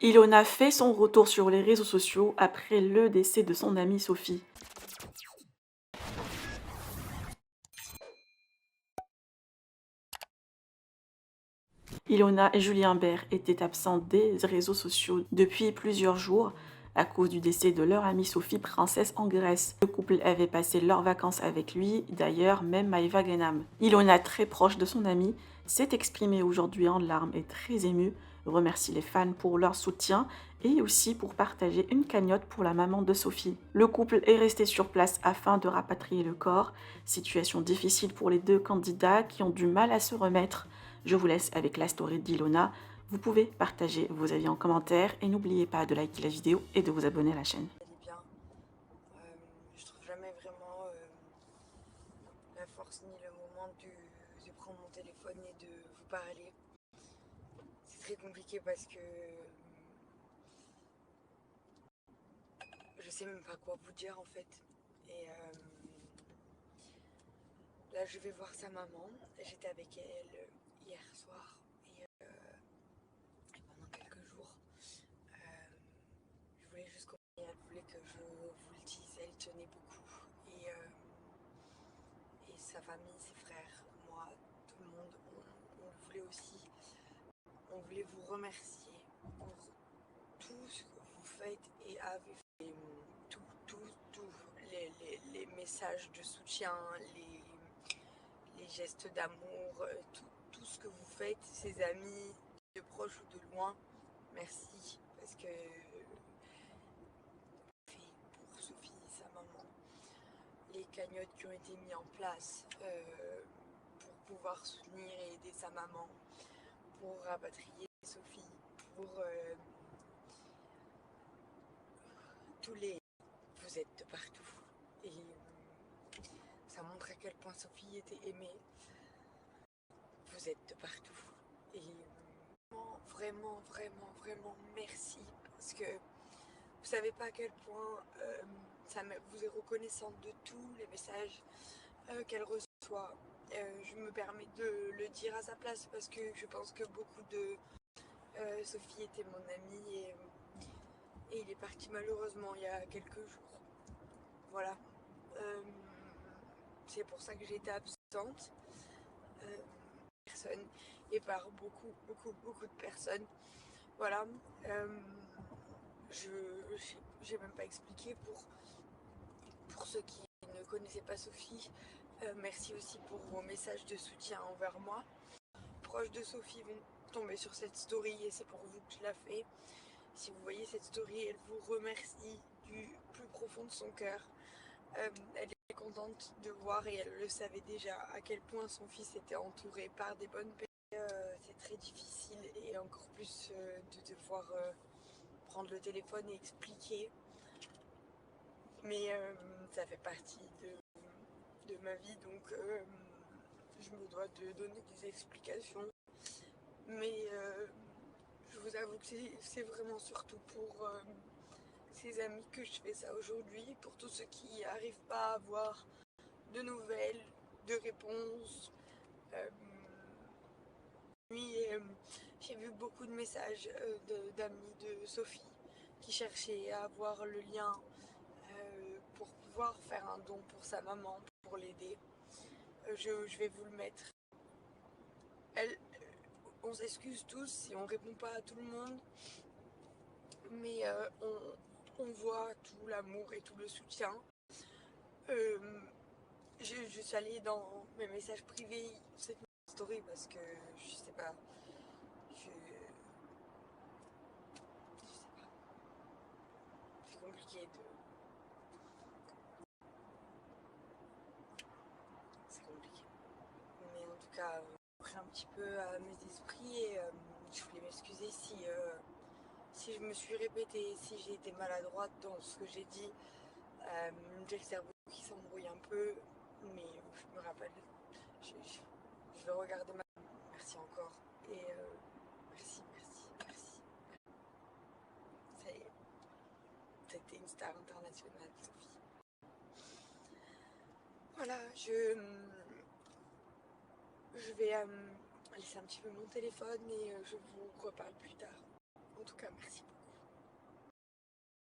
Ilona fait son retour sur les réseaux sociaux après le décès de son amie Sophie. Ilona et Julien Bert étaient absents des réseaux sociaux depuis plusieurs jours à cause du décès de leur amie Sophie, princesse en Grèce. Le couple avait passé leurs vacances avec lui, d'ailleurs même Maïva Genam. Ilona, très proche de son amie, s'est exprimée aujourd'hui en larmes et très émue, remercie les fans pour leur soutien et aussi pour partager une cagnotte pour la maman de Sophie. Le couple est resté sur place afin de rapatrier le corps, situation difficile pour les deux candidats qui ont du mal à se remettre. Je vous laisse avec la story d'Ilona. Vous pouvez partager vos avis en commentaire et n'oubliez pas de liker la vidéo et de vous abonner à la chaîne. Elle est bien. Je trouve jamais vraiment la force ni le moment de prendre mon téléphone et de vous parler. C'est très compliqué parce que je sais même pas quoi vous dire en fait. Et là je vais voir sa maman. J'étais avec elle hier soir et pendant quelques jours. Je voulais juste qu'on... Elle voulait que je vous le dise, elle tenait beaucoup. Et sa famille, ses frères, moi, tout le monde, on voulait aussi. On voulait vous remercier pour tout ce que vous faites et avez fait. Tous les messages de soutien, les gestes d'amour, tout ce que vous faites, ses amis, de proches ou de loin, merci. Parce que pour Sophie, sa maman, les cagnottes qui ont été mises en place pour pouvoir soutenir et aider sa maman, pour rapatrier Sophie, pour tous les... Vous êtes de partout. Et ça montre à quel point Sophie était aimée. Vous êtes de partout. Et vraiment, vraiment, vraiment merci. Parce que vous savez pas à quel point vous est reconnaissante de tous les messages qu'elle reçoit. Je me permets de le dire à sa place parce que je pense que beaucoup de... Sophie était mon amie et il est parti malheureusement il y a quelques jours. Voilà. C'est pour ça que j'étais absente. Personne et par beaucoup de personnes. Voilà. J'ai même pas expliqué pour ceux qui ne connaissaient pas Sophie. Merci aussi pour vos messages de soutien envers moi. Proches de Sophie vont tomber sur cette story et c'est pour vous que je la fais. Si vous voyez cette story, elle vous remercie du plus profond de son cœur. Elle est contente de voir et elle le savait déjà à quel point son fils était entouré par des bonnes personnes. C'est très difficile et encore plus de devoir prendre le téléphone et expliquer. Mais ça fait partie de ma vie donc je me dois de donner des explications. Mais je vous avoue que c'est vraiment surtout pour ses amis que je fais ça aujourd'hui, pour tous ceux qui n'arrivent pas à avoir de nouvelles, de réponses. J'ai vu beaucoup de messages d'amis de Sophie qui cherchaient à avoir le lien pour pouvoir faire un don pour sa maman, pour l'aider. Je vais vous le mettre. On s'excuse tous si on répond pas à tout le monde, mais on voit tout l'amour et tout le soutien. Je suis allée dans mes messages privés, cette story, parce que je sais pas, je sais pas, c'est compliqué de... C'est compliqué. Mais en tout cas, j'ai pris un petit peu à mes esprits et je voulais m'excuser si je me suis répétée, si j'ai été maladroite dans ce que j'ai dit. J'ai le cerveau qui s'embrouille un peu, mais je me rappelle, je vais regarder ma... Merci encore, et merci. Ça y est, t'étais une star internationale, Sophie. Voilà, je vais laisser un petit peu mon téléphone et je vous reparle plus tard. En tout cas, merci.